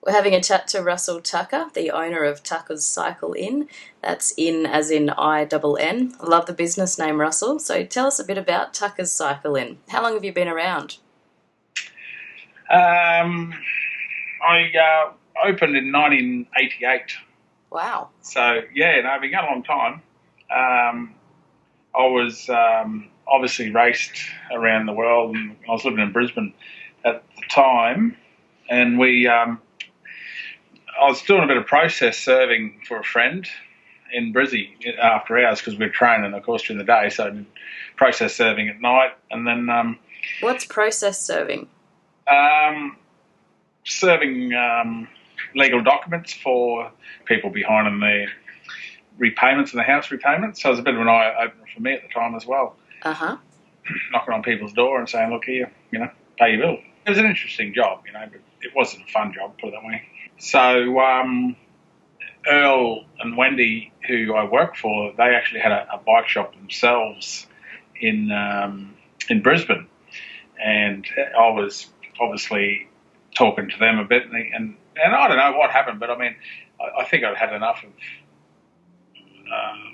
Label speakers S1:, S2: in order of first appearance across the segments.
S1: We're having a chat to Russell Tucker, the owner of Tucker's Cycle Inn. That's in as in INN. I love the business name, Russell. So tell us a bit about Tucker's Cycle Inn. How long have you been around?
S2: I opened in 1988.
S1: Wow.
S2: So, yeah, no, I've been going a long time. I was obviously raced around the world, and I was living in Brisbane at the time. And I was doing a bit of process serving for a friend in Brizzy after hours because we were training, of course, during the day. So I did process serving at night. And then
S1: What's process serving?
S2: serving legal documents for people behind on their repayments and the house repayments. So it was a bit of an eye-opener for me at the time as well.
S1: Uh-huh.
S2: Knocking on people's door and saying, look here, pay your bill. It was an interesting job, but it wasn't a fun job, put it that way. So Earl and Wendy, who I worked for, they actually had a bike shop themselves in Brisbane. And I was obviously talking to them a bit, and I don't know what happened, but I mean, I think I'd had enough of,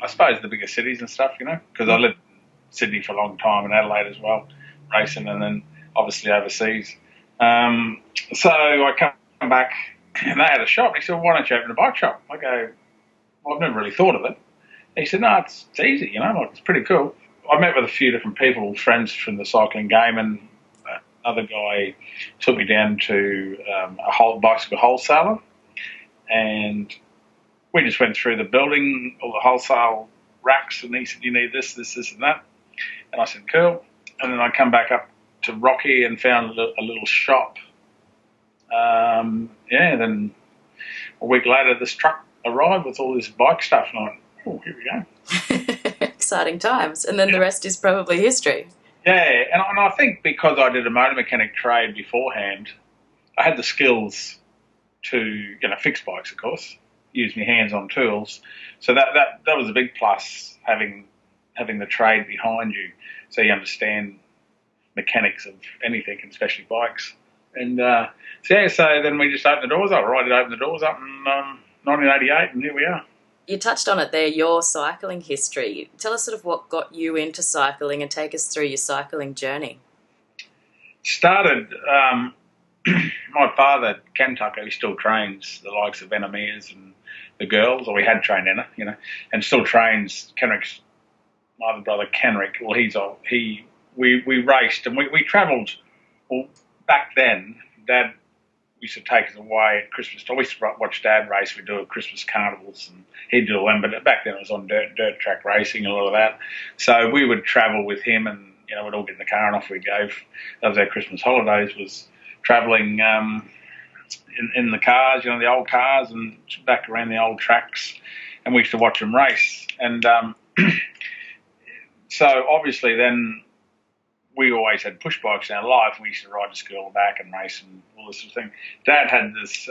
S2: I suppose, the bigger cities and stuff, because I lived in Sydney for a long time and Adelaide as well, racing, and then obviously overseas. So I come back, and they had a shop. He said, well, why don't you open a bike shop? I go, well, I've never really thought of it. He said, no, it's easy, it's pretty cool. I met with a few different people, friends from the cycling game, and another guy took me down to a whole bicycle wholesaler, and we just went through the building, all the wholesale racks, and he said, you need this, this, this, and that. And I said, cool. And then I come back up to Rocky and found a little shop. Then a week later, this truck arrived with all this bike stuff, and I went, oh, here we go.
S1: Exciting times. And then the rest is probably history.
S2: Yeah, and I think because I did a motor mechanic trade beforehand, I had the skills to, fix bikes, of course, use my hands-on tools. So that was a big plus, having the trade behind you, so you understand mechanics of anything, and especially bikes. And so then we just opened the doors up. Right, opened the doors up in 1988, and here we are.
S1: You touched on it there, your cycling history. Tell us sort of what got you into cycling and take us through your cycling journey.
S2: Started, my father, Ken Tucker, he still trains the likes of Anna Mears and the girls, or we had trained Anna, and still trains Kenrick's, my other brother Kenrick. Well, we raced and we travelled. Well, back then, Dad used to take us away at Christmas time. We used to watch Dad race. We'd do Christmas carnivals, and he'd do all them. But back then it was on dirt track racing and all of that. So we would travel with him, and we'd all get in the car and off we'd go. That was our Christmas holidays, was travelling in the cars, the old cars, and back around the old tracks. And we used to watch them race. And so obviously then we always had push bikes in our life. We used to ride to school back and race and all this sort of thing. Dad had this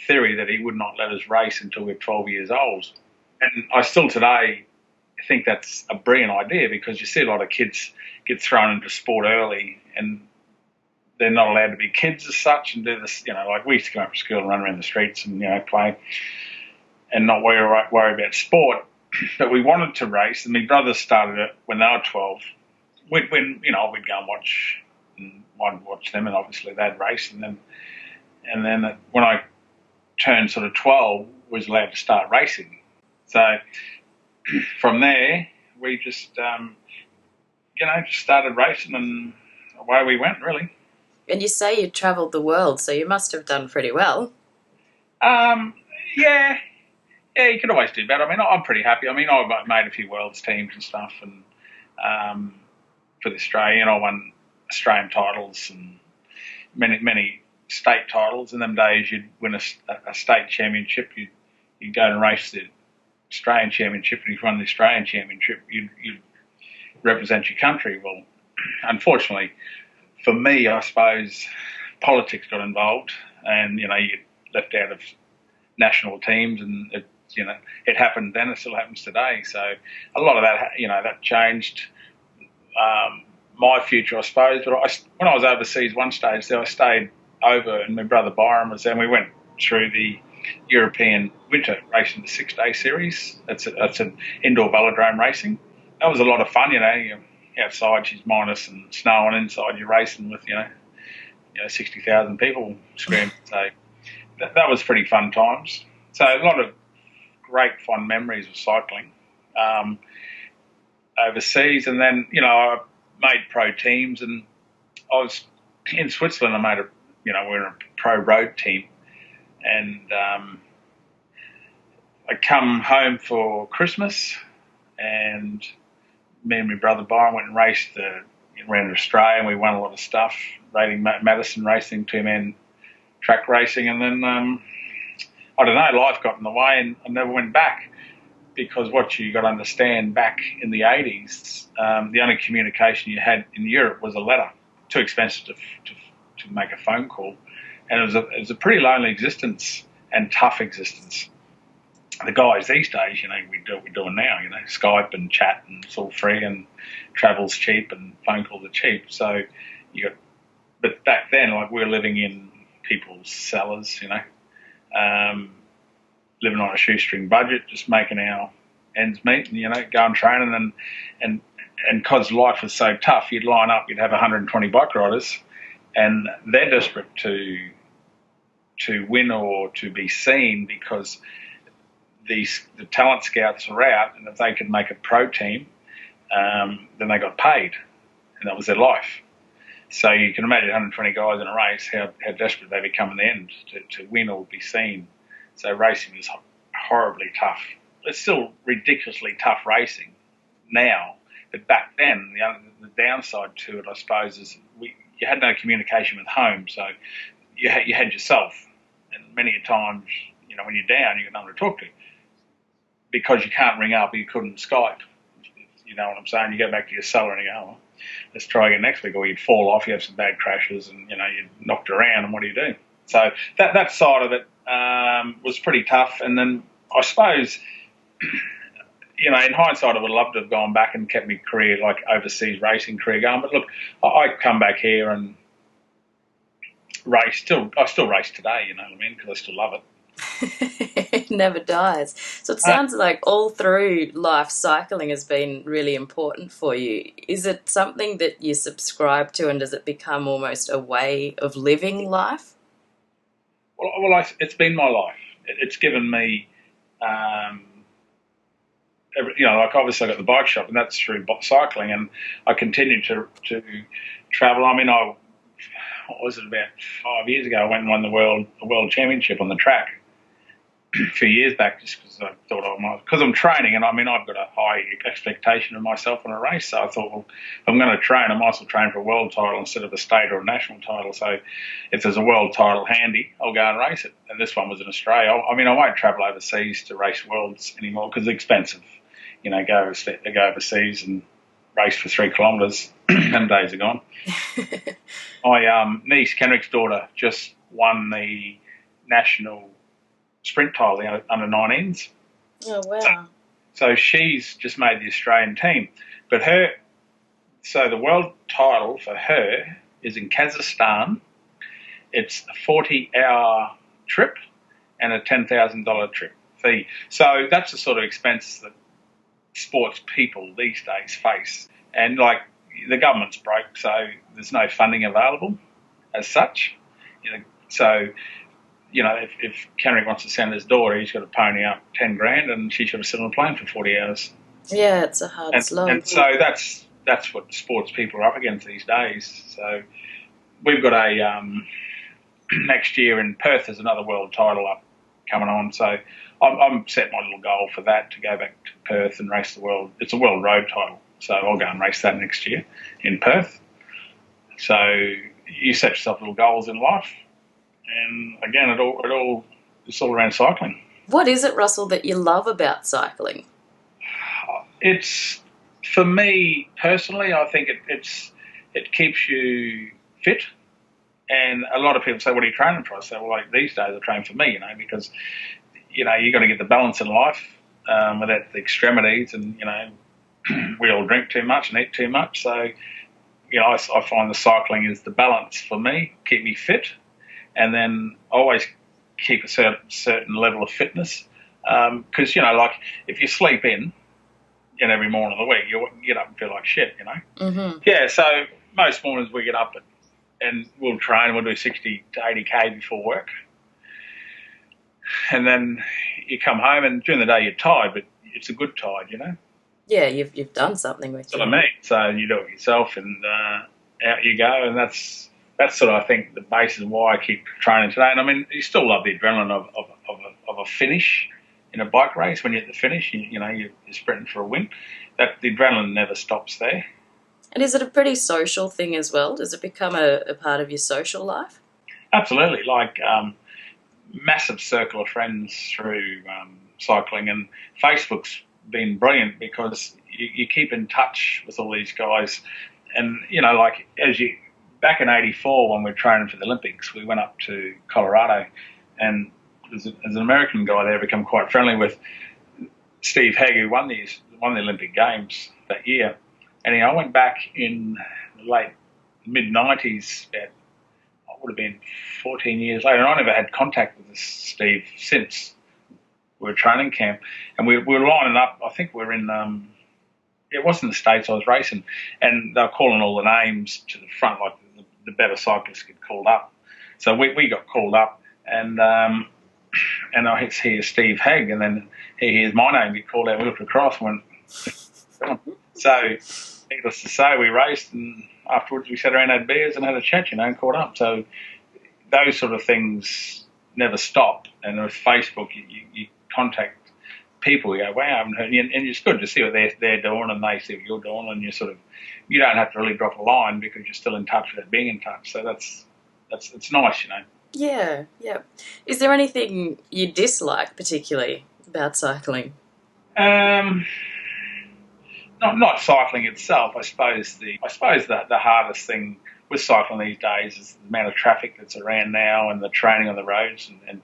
S2: theory that he would not let us race until we were 12 years old. And I still today think that's a brilliant idea, because you see a lot of kids get thrown into sport early and they're not allowed to be kids as such and do this, like we used to come up from school and run around the streets and, play and not worry about sport. But we wanted to race, and my brothers started it when they were 12. We'd go and watch them, and obviously they'd race, and then when I turned sort of 12, was allowed to start racing. So from there, we just started racing, and away we went, really.
S1: And you say you travelled the world, so you must have done pretty well.
S2: Yeah, you could always do better. I mean, I'm pretty happy. I mean, I've made a few world's teams and stuff, and for the Australia, I won Australian titles and many state titles. In them days, you'd win a state championship, you'd go and race the Australian championship, and if you won the Australian championship, you'd represent your country. Well, unfortunately for me, I suppose politics got involved, and you get left out of national teams, and it happened then. It still happens today. So a lot of that, that changed my future, I suppose. But when I was overseas one stage, I stayed over, and my brother Byron was there, and we went through the European winter racing, the 6-day series. That's an indoor velodrome racing. That was a lot of fun, You're outside, she's minus and snow, and inside you're racing with 60,000 people screaming. So that was pretty fun times. So a lot of great fond memories of cycling overseas, and then I made pro teams, and I was in Switzerland. I made we're a pro road team, and I come home for Christmas, and me and my brother Byron went and raced around Australia, and we won a lot of stuff, rating Madison racing, 2-man track racing, and then I don't know, life got in the way, and I never went back, because what you got to understand, back in the 80s, the only communication you had in Europe was a letter, too expensive to make a phone call, and it was a pretty lonely existence and tough existence. The guys these days, we do what we're doing now, Skype and chat, and it's all free, and travel's cheap, and phone calls are cheap. So but back then, we were living in people's cellars, living on a shoestring budget, just making our ends meet, and going training, and because life was so tough, you'd line up, you'd have 120 bike riders, and they're desperate to win or to be seen, because the talent scouts are out, and if they could make a pro team, then they got paid, and that was their life. So you can imagine 120 guys in a race, how desperate they become in the end to win or be seen. So racing was horribly tough. It's still ridiculously tough racing now, but back then the downside to it, I suppose, is you had no communication with home, so you had yourself, and many a times, when you're down, you got no one to talk to, because you can't ring up, you couldn't Skype. You know what I'm saying? You go back to your cellar and you go, oh, let's try again next week, or you'd fall off, you have some bad crashes, and you're knocked around, and what do you do? So that side of it was pretty tough. And then I suppose, in hindsight, I would love to have gone back and kept my career, like overseas racing career, going. But look, I come back here and race. I still race today, you know what I mean, because I still love it.
S1: It never dies. So it sounds like all through life, cycling has been really important for you. Is it something that you subscribe to, and does it become almost a way of living life?
S2: Well, it's been my life. It's given me, obviously I got the bike shop, and that's through cycling, and I continue to travel. I mean, what was it, about 5 years ago, I went and won the world championship on the track a few years back, just because I thought because I'm training, and I mean, I've got a high expectation of myself on a race, so I thought, well, if I'm going to train, I might as well train for a world title instead of a state or a national title. So if there's a world title handy, I'll go and race it. And this one was in Australia. I mean, I won't travel overseas to race worlds anymore because it's expensive. Go overseas and race for 3 kilometres. Them days are gone. My niece, Kenrick's daughter, just won the national sprint title, the under-19s.
S1: Oh, wow.
S2: So she's just made the Australian team. But the world title for her is in Kazakhstan. It's a 40-hour trip and a $10,000 trip fee. So that's the sort of expense that sports people these days face. And, the government's broke, so there's no funding available as such. If Kenrick wants to send his daughter, he's got to pony up 10 grand, and she should have sit on a plane for 40 hours.
S1: Yeah, it's a hard slog.
S2: And so that's what sports people are up against these days. So we've got a next year in Perth, there's another world title up coming on. So I'm set my little goal for that, to go back to Perth and race the world. It's a world road title, so I'll go and race that next year in Perth. So you set yourself little goals in life. And again, it's all around cycling.
S1: What is it, Russell, that you love about cycling?
S2: It's, for me personally, I think it keeps you fit. And a lot of people say, "What are you training for?" I say, "Well, these days I train for me, because you got to get the balance in life without the extremities, and we all drink too much and eat too much. So I find the cycling is the balance for me, keep me fit." And then always keep a certain level of fitness. Because, like if you sleep in every morning of the week, you get up and feel like shit,
S1: Mm-hmm.
S2: Yeah, so most mornings we get up and we'll train, we'll do 60 to 80K before work. And then you come home and during the day you're tired, but it's a good tired.
S1: Yeah, you've done something with
S2: That's what I mean. So you do it yourself and out you go, and that's sort of, I think, the basis of why I keep training today. And I mean, you still love the adrenaline of a finish in a bike race. When you're at the finish, you're sprinting for a win. That the adrenaline never stops there.
S1: And is it a pretty social thing as well? Does it become a part of your social life?
S2: Absolutely, like massive circle of friends through cycling, and Facebook's been brilliant because you keep in touch with all these guys, and like back in '84 when we were training for the Olympics, we went up to Colorado, and there's an American guy there become quite friendly with Steve Hegg, who won the Olympic Games that year, and I went back in the late mid '90s, about would have been 14 years later, and I never had contact with this Steve since we were training camp, and we were lining up. I think we were in it wasn't the States I was racing, and they were calling all the names to the front, like the better cyclists get called up. So we got called up, and I hear Steve Hegg, and then he hears my name get called out. We looked across and went, so needless to say, we raced, and afterwards we sat around, had beers and had a chat, and caught up. So those sort of things never stop. And with Facebook, you contact people, you go, wow, I haven't heard, and it's good to see what they're doing, and they see what you're doing, and you don't have to really drop a line because you're still in touch without being in touch. So it's nice,
S1: Yeah, yeah. Is there anything you dislike particularly about cycling?
S2: Not cycling itself. I suppose the hardest thing with cycling these days is the amount of traffic that's around now, and the training on the roads, and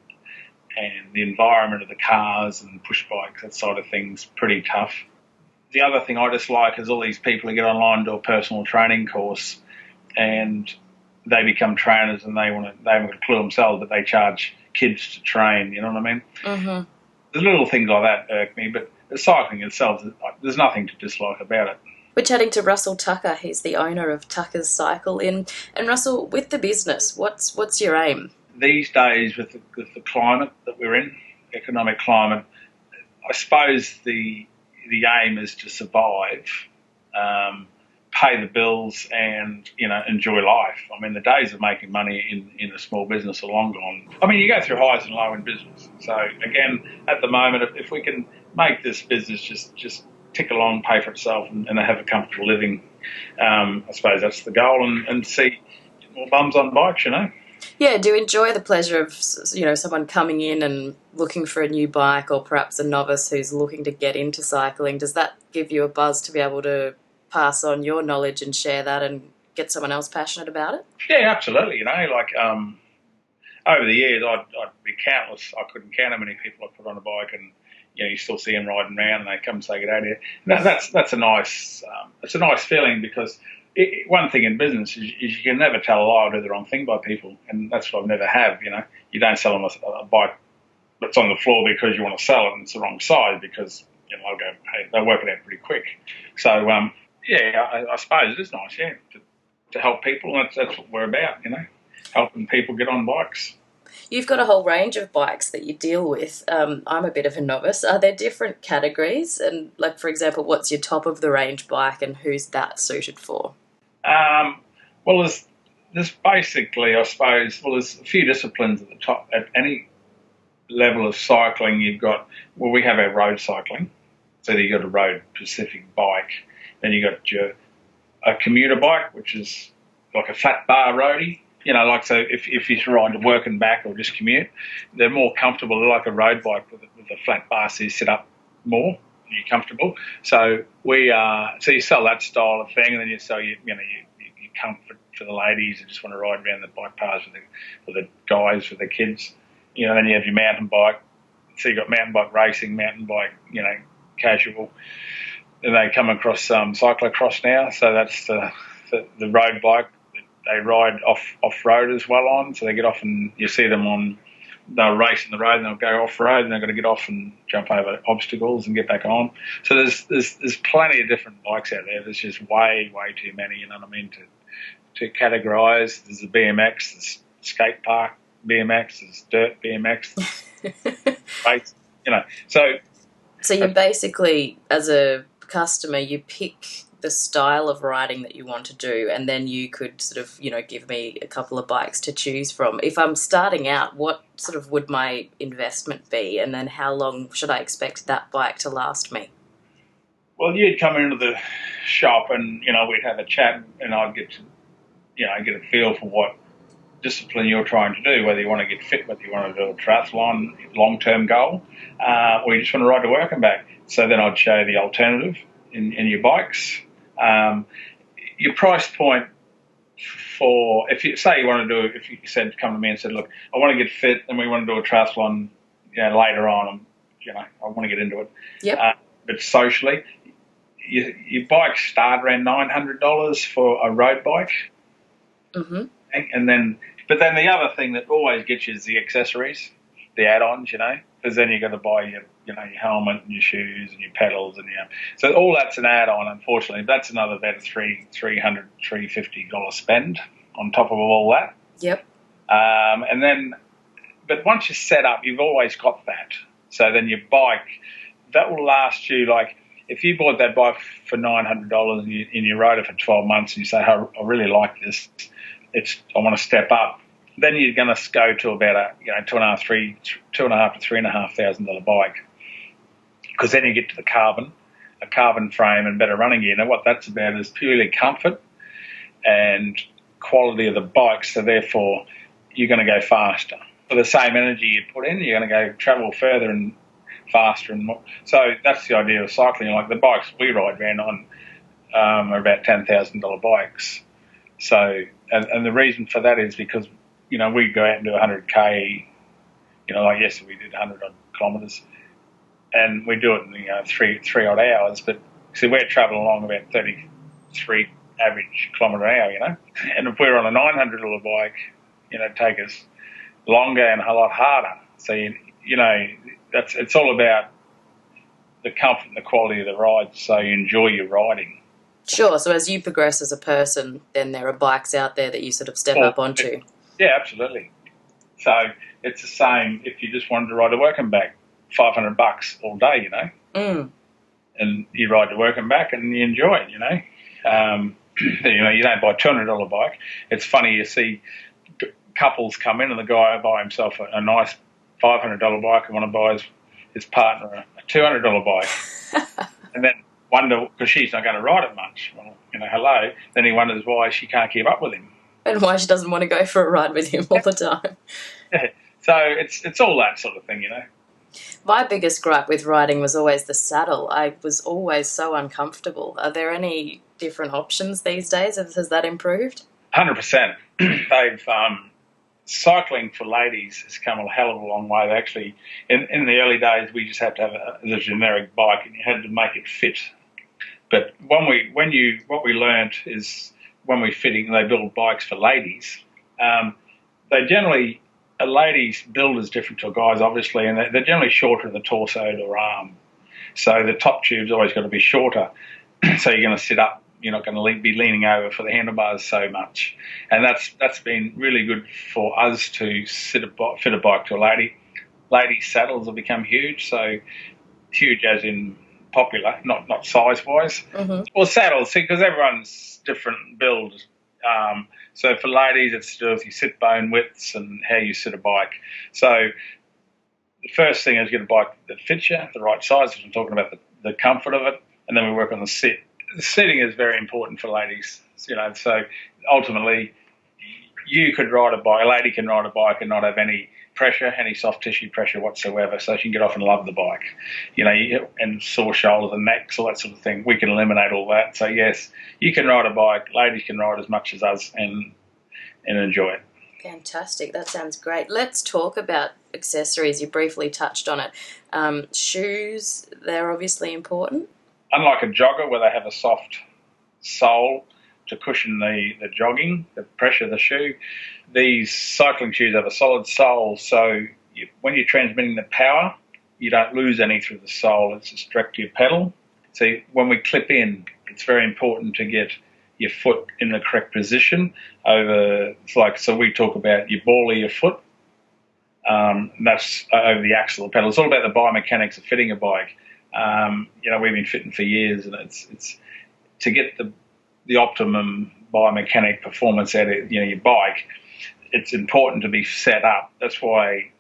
S2: the environment of the cars and push bikes, that sort of thing's pretty tough. The other thing I dislike is all these people who get online and do a personal training course, and they become trainers, and they haven't got a clue themselves, but they charge kids to train. You know what I mean?
S1: Mm-hmm.
S2: The little things like that irk me, but the cycling itself, there's nothing to dislike about it.
S1: We're chatting to Russell Tucker. He's the owner of Tucker's Cycle Inn. And Russell, with the business, what's your aim?
S2: These days, with the climate that we're in, economic climate, I suppose the aim is to survive, pay the bills, and enjoy life. I mean, the days of making money in a small business are long gone. I mean, you go through highs and lows in business. So again, at the moment, if we can make this business just tick along, pay for itself, and have a comfortable living, I suppose that's the goal. And see more bums on bikes,
S1: Yeah, do you enjoy the pleasure of someone coming in and looking for a new bike, or perhaps a novice who's looking to get into cycling? Does that give you a buzz to be able to pass on your knowledge and share that and get someone else passionate about it?
S2: Yeah, absolutely. Over the years, I'd be countless. I couldn't count how many people I put on a bike, and you still see them riding around, and they come and say, "Get out of here." That's a nice feeling, because one thing in business is you can never tell a lie or do the wrong thing by people, and that's what I've never have. You don't sell them a bike that's on the floor because you want to sell it and it's the wrong size, because they'll go, hey, they'll work it out pretty quick. So I suppose it is nice, to help people. That's what we're about, helping people get on bikes.
S1: You've got a whole range of bikes that you deal with. I'm a bit of a novice. Are there different categories? And, like, for example, what's your top of the range bike, and who's that suited for?
S2: Well, there's basically, I suppose, there's a few disciplines at the top. At any level of cycling, you've got, we have our road cycling. So you've got a road-specific bike. Then you've got a commuter bike, which is like a flat bar roadie. So if you ride to work and back or just commute, they're more comfortable. They're like a road bike with a flat bar, so you sit up more and you're comfortable. So so you sell that style of thing, and then you sell your comfort for the ladies who just want to ride around the bike paths with the guys with the kids. Then you have your mountain bike. So you've got mountain bike racing, mountain bike, casual. Then they come across cyclocross now, so that's the road bike. They ride off-road as well on, so they get off, and you see them on they'll race in the road and they'll go off road and they've got to get off and jump over obstacles and get back on. So there's plenty of different bikes out there. There's just way too many. You know what I mean? To categorise. There's the BMX, there's skate park BMX, there's dirt BMX, race. You know, so
S1: you basically, as a customer, you pick the style of riding that you want to do, and then you could sort of, give me a couple of bikes to choose from. If I'm starting out, what sort of would my investment be, and then how long should I expect that bike to last me?
S2: Well, you'd come into the shop and, we'd have a chat and I'd get to, get a feel for what discipline you're trying to do, whether you want to get fit, whether you want to do a triathlon, long-term goal, or you just want to ride to work and back. So then I'd show the alternative in your bikes. Your price point for, if you said, come to me and said, look, I want to get fit and we want to do a triathlon, later on, I want to get into it.
S1: Yep.
S2: But socially, your bikes start around $900 for a road bike.
S1: Mm-hmm.
S2: But then the other thing that always gets you is the accessories, the add-ons, because then you've got to buy your helmet and your shoes and your pedals so all that's an add-on. Unfortunately, that's another about a $350 spend on top of all that.
S1: Yep.
S2: But once you're set up, you've always got that. So then your bike, that will last you, like, if you bought that bike for $900 and you rode it for 12 months and you say, I really like this, I want to step up, then you're going to go to about a $2,500 to $3,500 bike, because then you get to a carbon frame and better running gear. Now what that's about is purely comfort and quality of the bike. So therefore, you're going to go faster for the same energy you put in. You're going to go travel further and faster and more. So that's the idea of cycling. Like the bikes we ride around on are about $10,000 bikes. So, and the reason for that is because, we go out and do 100K, like yesterday we did 100 odd kilometres, and we do it in, three odd hours, but see, we're travelling along about 33 average kilometre an hour, and if we're on a $900 bike, it'd take us longer and a lot harder. So, it's all about the comfort and the quality of the ride, so you enjoy your riding.
S1: Sure. So as you progress as a person, then there are bikes out there that you sort of step up onto.
S2: Yeah, absolutely. So it's the same if you just wanted to ride to work and back, $500 all day,
S1: Mm.
S2: and you ride to work and back and you enjoy it, you don't buy a $200 bike. It's funny, you see couples come in and the guy will buy himself a nice $500 bike and want to buy his partner a $200 bike. And then wonder, because she's not going to ride it much. Well, hello. Then he wonders why she can't keep up with him.
S1: And why she doesn't want to go for a ride with him all the time.
S2: Yeah. So it's all that sort of thing,
S1: My biggest gripe with riding was always the saddle. I was always so uncomfortable. Are there any different options these days? Has that improved?
S2: 100%. They've cycling for ladies has come a hell of a long way. They actually, in the early days, we just had to have a generic bike, and you had to make it fit. But what we learnt is when they build bikes for ladies, they generally, a lady's build is different to a guy's, obviously, and they're generally shorter in the torso or arm. So the top tube's always got to be shorter. So you're going to sit up. You're not going to be leaning over for the handlebars so much. And that's been really good for us to fit a bike to a lady. Lady saddles have become huge, so huge as in popular, not size-wise.
S1: Mm-hmm.
S2: Well, saddles, because everyone's different build. So for ladies, it's to do with your sit bone widths and how you sit a bike. So the first thing is get a bike that fits you, the right size. I'm talking about the comfort of it, and then we work on the sit. The sitting is very important for ladies, so ultimately you could ride a bike, a lady can ride a bike and not have any pressure, any soft tissue pressure whatsoever, so she can get off and love the bike, and sore shoulders and necks, all that sort of thing. We can eliminate all that. So yes, you can ride a bike, ladies can ride as much as us and enjoy it.
S1: Fantastic. That sounds great. Let's talk about accessories. You briefly touched on it. Shoes, they're obviously important.
S2: Unlike a jogger where they have a soft sole to cushion the jogging, the pressure of the shoe, these cycling shoes have a solid sole, so when you're transmitting the power, you don't lose any through the sole. It's just direct to your pedal. So when we clip in, it's very important to get your foot in the correct position so we talk about your ball of your foot. That's over the axle of the pedal. It's all about the biomechanics of fitting a bike. We've been fitting for years, and it's to get the optimum biomechanic performance out of your bike. It's important to be set up. That's why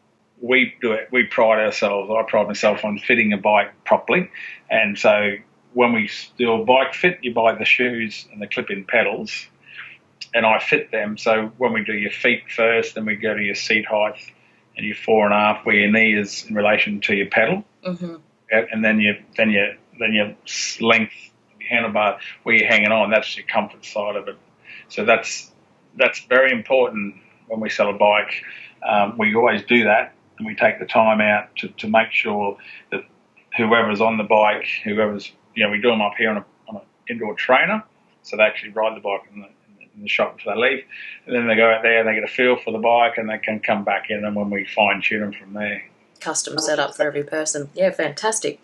S2: we do it. I pride myself on fitting a bike properly. And so when we do a bike fit, you buy the shoes and the clip-in pedals, and I fit them. So when we do your feet first, then we go to your seat height and your 4.5, where your knee is in relation to your pedal, and then your length, your handlebar, where you're hanging on. That's your comfort side of it. So that's very important when we sell a bike. We always do that, and we take the time out to make sure that whoever's on the bike, we do them up here on an indoor trainer, so they actually ride the bike in the shop before they leave, and then they go out there and they get a feel for the bike, and they can come back in, and when we fine tune them from there.
S1: Custom setup for every person. Yeah, fantastic.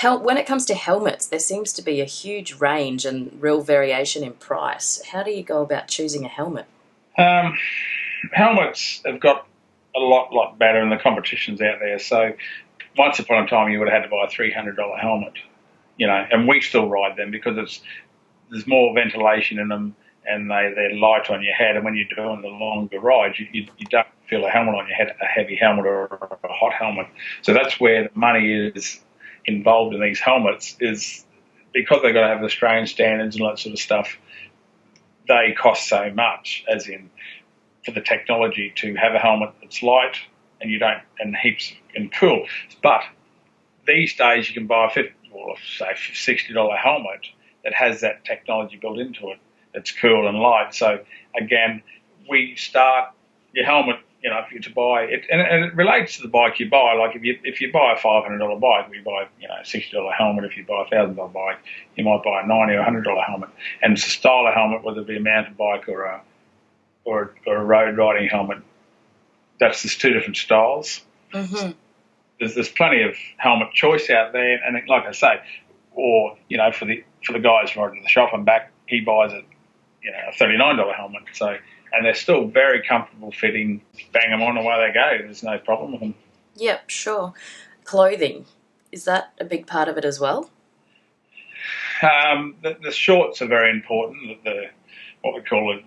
S1: When it comes to helmets, there seems to be a huge range and real variation in price. How do you go about choosing a helmet?
S2: Helmets have got a lot better, and the competition's out there. So once upon a time, you would have had to buy a $300 helmet, and we still ride them because there's more ventilation in them, and they're light on your head. And when you're doing the longer rides, you don't feel a helmet on your head, a heavy helmet or a hot helmet. So that's where the money is involved in these helmets, is because they've got to have the Australian standards and all that sort of stuff. They cost so much, as in for the technology to have a helmet that's light and heaps and cool. But these days you can buy a $60 helmet that has that technology built into it. It's cool and light. So again, we start your helmet. If you're to buy it, and it relates to the bike you buy. Like if you buy a $500 bike, you buy a $60 helmet. If you buy a $1,000 bike, you might buy a $90 or $100 helmet. And it's a style of helmet, whether it be a mountain bike or a road riding helmet. There's two different styles. Mm-hmm. There's plenty of helmet choice out there, and like I say, or for the guys riding to the shop and back, he buys a $39 helmet. So. And they're still very comfortable fitting. Bang them on, away they go. There's no problem with them.
S1: Yep, sure. Clothing, is that a big part of it as well?
S2: The shorts are very important. What we call it,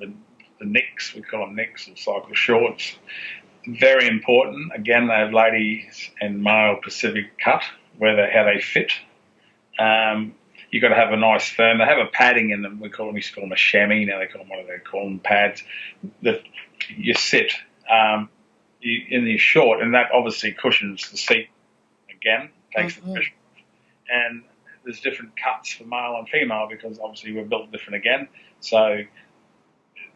S2: the nicks, we call them nicks or cycle shorts. Very important. Again, they have ladies and male Pacific cut, how they fit. You've got to have a nice firm. They have a padding in them. We used to call them a chamois. Now they call them pads. That you sit in the short, and that obviously cushions the seat. Again, takes the pressure off. And there's different cuts for male and female because obviously we're built different again. So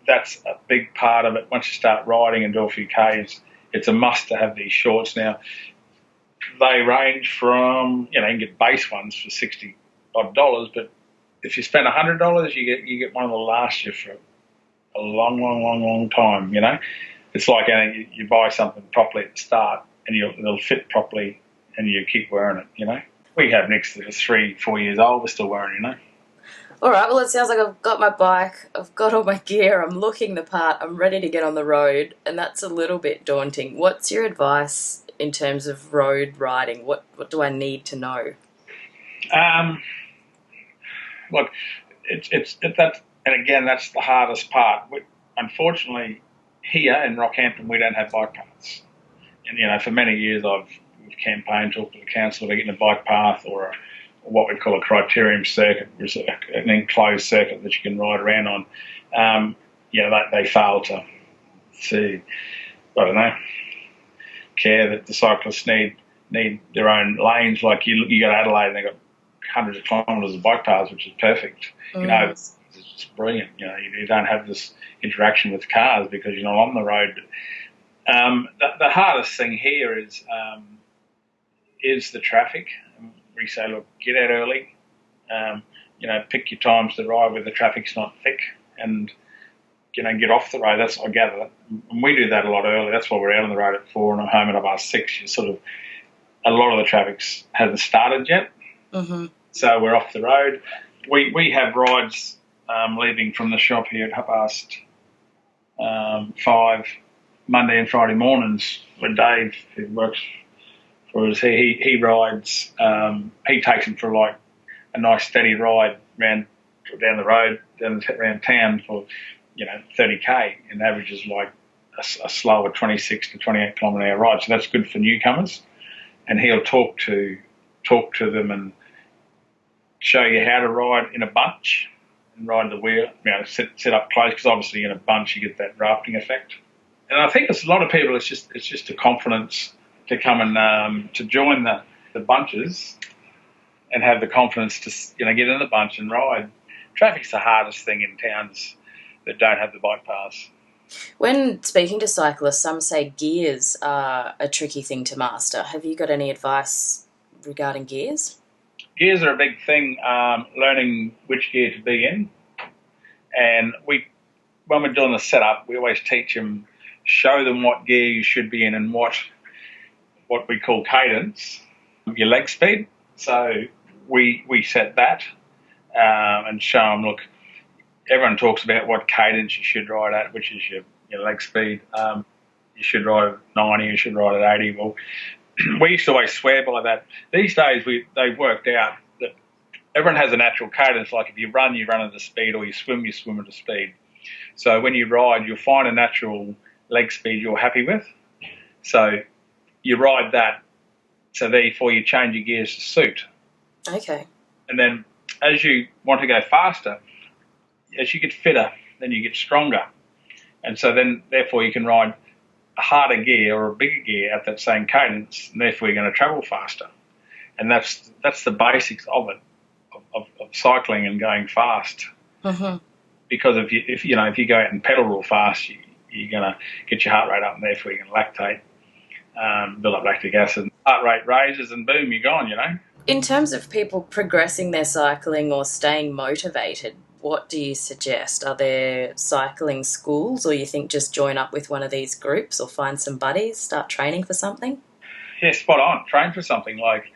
S2: that's a big part of it. Once you start riding and do a few Ks, it's a must to have these shorts. Now they range from you can get base ones for $60 odd, but if you spend $100, you get one that'll last you for a long time. It's like you buy something properly at the start, and it'll fit properly, and you keep wearing it. We have nicks that are 3-4 years old. We're still wearing.
S1: All right. Well, it sounds like I've got my bike, I've got all my gear, I'm looking the part, I'm ready to get on the road, and that's a little bit daunting. What's your advice in terms of road riding? What do I need to know?
S2: Look, and again, that's the hardest part. Unfortunately, here in Rockhampton, we don't have bike paths. And for many years, I've campaigned, talked to the council about getting a bike path or what we call a criterium circuit, which is an enclosed circuit that you can ride around on. They fail to care that the cyclists need their own lanes. Like you go to Adelaide and they've got hundreds of kilometres of bike paths, which is perfect. It's just brilliant. You don't have this interaction with cars because you're not on the road. The hardest thing here is the traffic. We say, look, get out early. Pick your times to ride where the traffic's not thick, and get off the road. That's I gather, and we do that a lot early. That's why we're out on the road at 4 and I'm home at about 6. You sort of a lot of the traffic hasn't started yet, so we're off the road. We have rides leaving from the shop here at 5:30 Monday and Friday mornings. Where Dave, who works for us, he rides. He takes him for like a nice steady ride down the road, around town for 30k, and averages like a slower 26 to 28 kilometre an hour ride. So that's good for newcomers. And he'll talk to them and show you how to ride in a bunch and ride the wheel, set up close, because obviously in a bunch you get that drafting effect. And I think it's a lot of people. It's just a confidence to come and to join the bunches and have the confidence to get in the bunch and ride. Traffic's the hardest thing in towns that don't have the bike paths.
S1: When speaking to cyclists, some say gears are a tricky thing to master. Have you got any advice regarding gears?
S2: Gears are a big thing, learning which gear to be in. And when we're doing the setup, we always teach them, show them what gear you should be in and what we call cadence, your leg speed. So we set that and show them, look, everyone talks about what cadence you should ride at, which is your leg speed. You should ride at 90, you should ride at 80. Well, we used to always swear by that. These days, they've worked out that everyone has a natural cadence. Like if you run at a speed, or you swim at a speed. So when you ride, you'll find a natural leg speed you're happy with. So you ride that. So therefore, you change your gears to suit.
S1: Okay.
S2: And then as you want to go faster, as you get fitter, then you get stronger. And so then, therefore, you can ride a harder gear or a bigger gear at that same cadence, and therefore you're going to travel faster. And that's the basics of it, of cycling and going fast. Mm-hmm. Because if you go out and pedal real fast, you're going to get your heart rate up, and therefore you're going to lactate, build up lactic acid. Heart rate raises, and boom, you're gone.
S1: In terms of people progressing their cycling or staying motivated, what do you suggest? Are there cycling schools, or you think just join up with one of these groups or find some buddies, start training for something?
S2: Yeah, spot on. Train for something. Like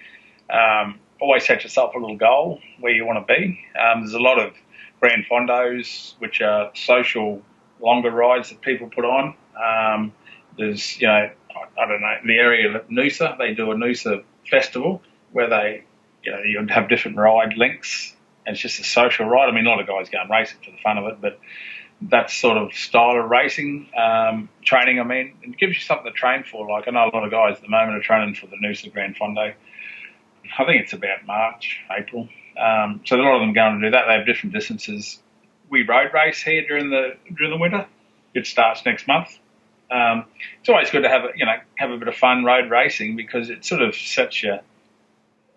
S2: always set yourself a little goal where you want to be. There's a lot of Grand Fondos, which are social longer rides that people put on. There's, I don't know, in the area of Noosa, they do a Noosa festival where they, you have different ride links. And it's just a social ride. I mean, a lot of guys go and race it for the fun of it, but that sort of style of racing, training, it gives you something to train for. Like I know a lot of guys at the moment are training for the Noosa Grand Fondo. I think it's about March, April. So a lot of them going to do that. They have different distances. We road race here during the winter. It starts next month. It's always good to have a bit of fun road racing, because it sort of sets you.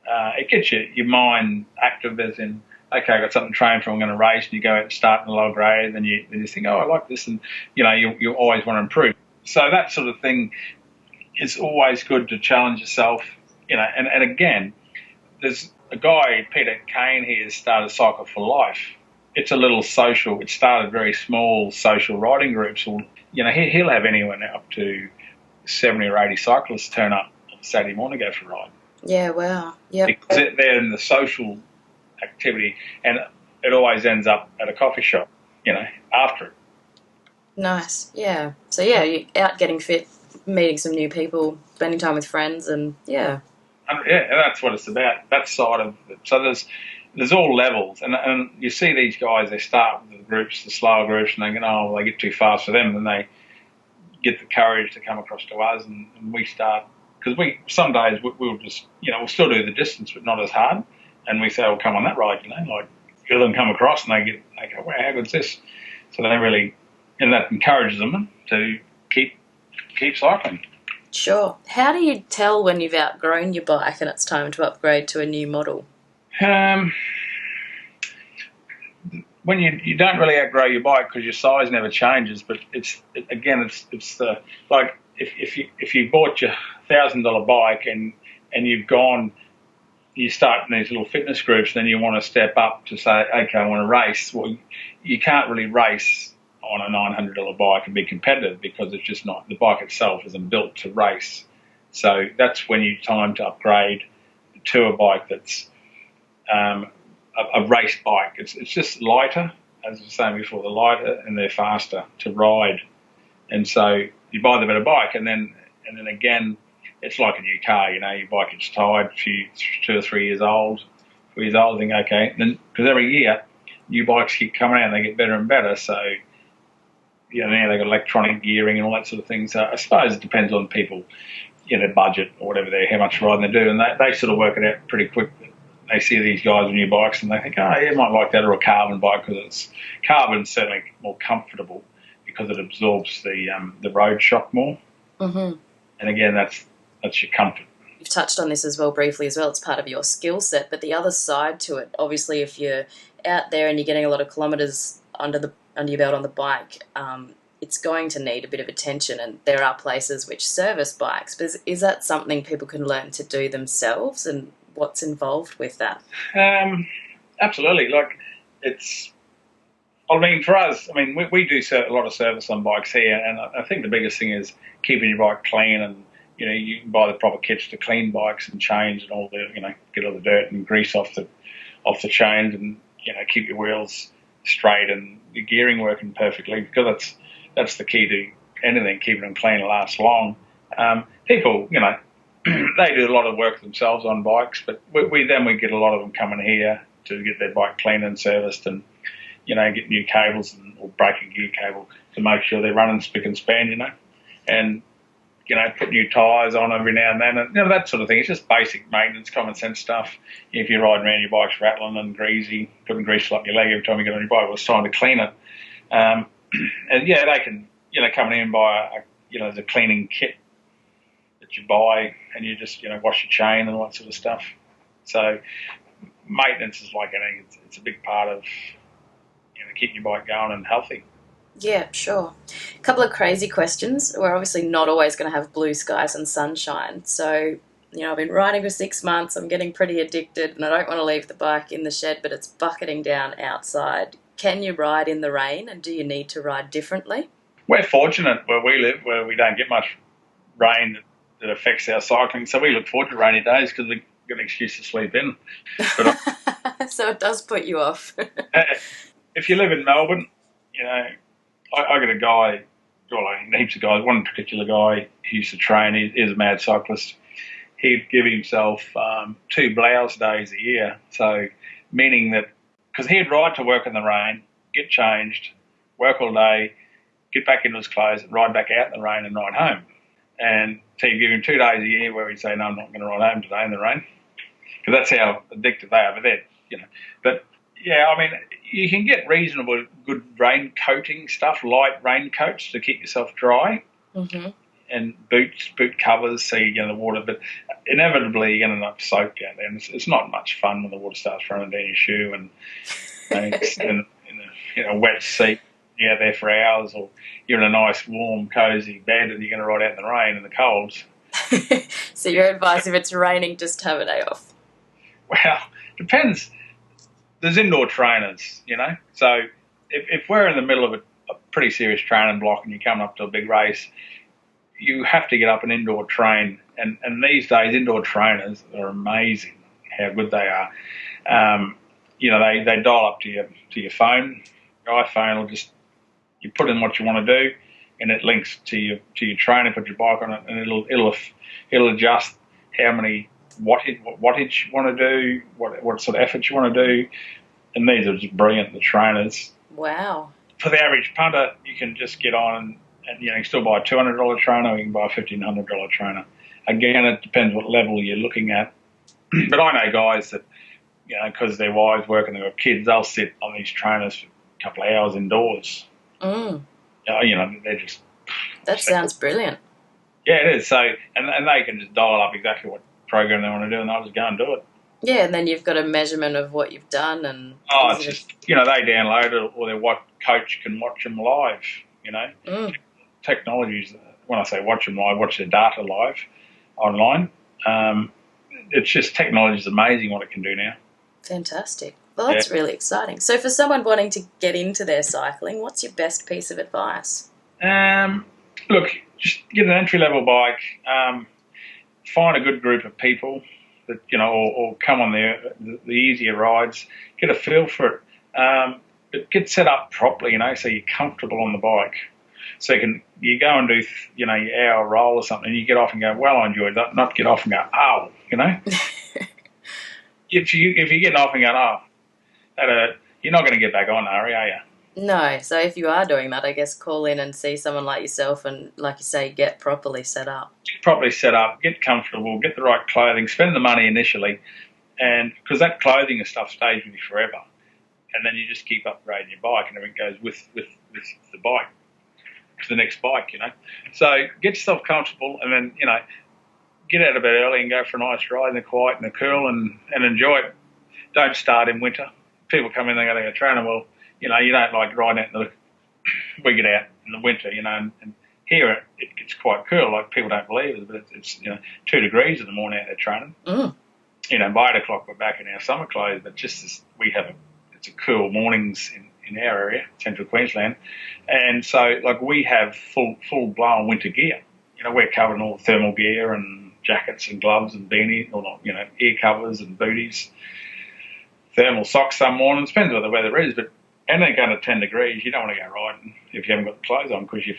S2: It gets your mind active, as in, okay, I've got something to train for, I'm going to race, and you go out and start in a low grade, and you think, oh, I like this, and you always want to improve. So that sort of thing is always good to challenge yourself, and again, there's a guy, Peter Kane, here has started Cycle for Life. It's a little social, it started very small social riding groups. He'll have anyone up to 70 or 80 cyclists turn up on Saturday morning to go for a ride.
S1: Yeah, wow. Yeah.
S2: Because they're in the social activity, and it always ends up at a coffee shop, after it.
S1: Nice, yeah. So, yeah, you're out getting fit, meeting some new people, spending time with friends, and, yeah.
S2: And that's what it's about, that side of it. So there's all levels, and you see these guys, they start with the groups, the slower groups, and they go, they get too fast for them, and then they get the courage to come across to us, and we start. Because some days we'll just, we'll still do the distance, but not as hard. And we say, well, come on that ride, like, feel them come across, and they go, wow, how good's this? So they really, and that encourages them to keep cycling.
S1: Sure. How do you tell when you've outgrown your bike and it's time to upgrade to a new model?
S2: When you don't really outgrow your bike, because your size never changes, but it's the, like, if you bought your $1,000 bike and you start in these little fitness groups, then you want to step up to say, okay, I want to race. Well, you can't really race on a $900 bike and be competitive, because it's just not, the bike itself isn't built to race. So that's when you time to upgrade to a bike that's a race bike. It's just lighter, as I was saying before, they're lighter and they're faster to ride. And so you buy the better bike, and then again, it's like a new car. Your bike gets tired, 2 or 3 years old, 4 years old. Think okay, then because every year new bikes keep coming out and they get better and better. So now they've got electronic gearing and all that sort of thing. So I suppose it depends on people, their budget or whatever, how much riding they do, and they sort of work it out pretty quick. They see these guys with new bikes and they think, oh, yeah, I might like that, or a carbon bike, because carbon's certainly more comfortable because it absorbs the road shock more.
S1: Mm-hmm.
S2: And again, that's your comfort.
S1: You've touched on this as well briefly as well. It's part of your skill set, but the other side to it, obviously, if you're out there and you're getting a lot of kilometres under your belt on the bike, it's going to need a bit of attention, and there are places which service bikes. But is that something people can learn to do themselves, and what's involved with that?
S2: Absolutely. For us, we do a lot of service on bikes here, and I think the biggest thing is keeping your bike clean, and you can buy the proper kits to clean bikes and chains and all the get all the dirt and grease off the chains, and keep your wheels straight and your gearing working perfectly, because that's the key to anything, keeping them clean and last long. People, they do a lot of work themselves on bikes, but we get a lot of them coming here to get their bike cleaned and serviced, and get new cables or break a gear cable to make sure they're running spick and span, and put new tyres on every now and then, and that sort of thing. It's just basic maintenance, common sense stuff. If you're riding around, your bike's rattling and greasy, putting grease up your leg every time you get on your bike, well, it's time to clean it. And they can come in and buy the cleaning kit that you buy, and you just wash your chain and all that sort of stuff. So maintenance is like anything. It's a big part of keeping your bike going and healthy.
S1: Yeah, sure. A couple of crazy questions. We're obviously not always going to have blue skies and sunshine. So, I've been riding for 6 months. I'm getting pretty addicted, and I don't want to leave the bike in the shed, but it's bucketing down outside. Can you ride in the rain, and do you need to ride differently?
S2: We're fortunate where we live, where we don't get much rain that affects our cycling. So we look forward to rainy days because we've got an excuse to sleep in. But
S1: so it does put you off.
S2: If you live in Melbourne, I got a guy, heaps of guys, one particular guy who used to train, he's a mad cyclist. He'd give himself 2 blouse days a year. So meaning that, because he'd ride to work in the rain, get changed, work all day, get back into his clothes, ride back out in the rain and ride home. And so you'd give him 2 days a year where he'd say, no, I'm not going to ride home today in the rain. Because that's how addicted they are. But you can get reasonable good raincoating stuff, light raincoats to keep yourself dry.
S1: Mm-hmm.
S2: And boot covers so you get the water, but inevitably you're going to end up soaked out there. And it's not much fun when the water starts running down your shoe and in a wet seat. You're out there for hours, or you're in a nice, warm, cosy bed and you're going to ride out in the rain and the colds.
S1: So your advice, if it's raining, just have a day off?
S2: Well, depends. There's indoor trainers, So if we're in the middle of a pretty serious training block and you're coming up to a big race, you have to get up and indoor train. And these days, indoor trainers are amazing how good they are. They dial up to your phone, your iPhone, or just you put in what you want to do, and it links to your trainer. Put your bike on it, and it'll adjust how many wattage you want to do, what sort of effort you want to do, and these are just brilliant. The trainers.
S1: Wow. For
S2: the average punter, you can just get on and you can still buy a $200 trainer, or you can buy a $1,500 trainer. Again, it depends what level you're looking at. But I know guys that, because their wives work and they've got kids, they'll sit on these trainers for a couple of hours indoors.
S1: Mm.
S2: They're just...
S1: That sounds brilliant.
S2: Yeah, it is. So, and they can just dial up exactly what program they want to do, and they'll just go and do it.
S1: Yeah, and then you've got a measurement of what you've done, and...
S2: Oh, it's just, they download it, or their coach can watch them live,
S1: Mm.
S2: Technologies, when I say watch them live, watch their data live online. It's just, technology is amazing what it can do now.
S1: Fantastic. Well, that's really exciting. So for someone wanting to get into their cycling, what's your best piece of advice?
S2: Look, just get an entry-level bike. Find a good group of people that or come on the easier rides. Get a feel for it, but get set up properly. So you're comfortable on the bike. So you go and do your hour roll or something, and you get off and go, well, I enjoyed that. Not get off and go, oh, if you get off and go, oh, you're not going to get back on, are you?
S1: No. So if you are doing that, I guess call in and see someone like yourself and, like you say, get properly set up.
S2: Get properly set up, get comfortable, get the right clothing, spend the money initially, and because that clothing and stuff stays with you forever, and then you just keep upgrading your bike, and everything goes with the bike to the next bike. So get yourself comfortable, and then get out of bed early and go for a nice ride in the quiet and the cool, and enjoy it. Don't start in winter. People come in, they're going to go training. Well, you don't like riding out we get out in the winter, and here it gets quite cool. Like, people don't believe it, but it's 2 degrees in the morning out there training. By 8 o'clock we're back in our summer clothes, but just as it's a cool mornings in our area, central Queensland, and so we have full blown winter gear. We're covered in all the thermal gear and jackets and gloves and beanies, ear covers and booties, thermal socks some mornings, depends what the weather is, but anything going to 10 degrees, you don't want to go riding if you haven't got the clothes on, because your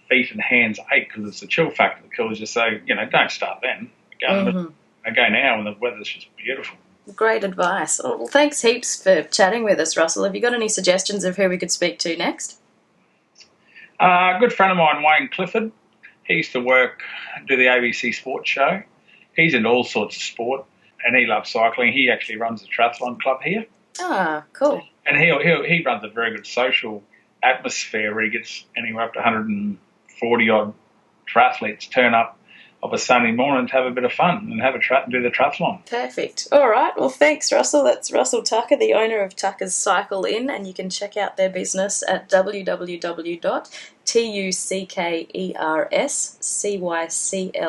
S2: feet and hands ache because it's the chill factor that kills you. So, don't start then. Go now when the weather's just beautiful.
S1: Great advice. Well, thanks heaps for chatting with us, Russell. Have you got any suggestions of who we could speak to next?
S2: A good friend of mine, Wayne Clifford, he used to do the ABC Sports Show. He's into all sorts of sport, and he loves cycling. He actually runs the triathlon club here.
S1: Ah, cool.
S2: And he runs a very good social atmosphere where he gets anywhere up to 140-odd triathletes turn up of a Sunday morning to have a bit of fun and have do the triathlon.
S1: Perfect. All right. Well, thanks, Russell. That's Russell Tucker, the owner of Tucker's Cycle Inn, and you can check out their business at www.tuckerscycl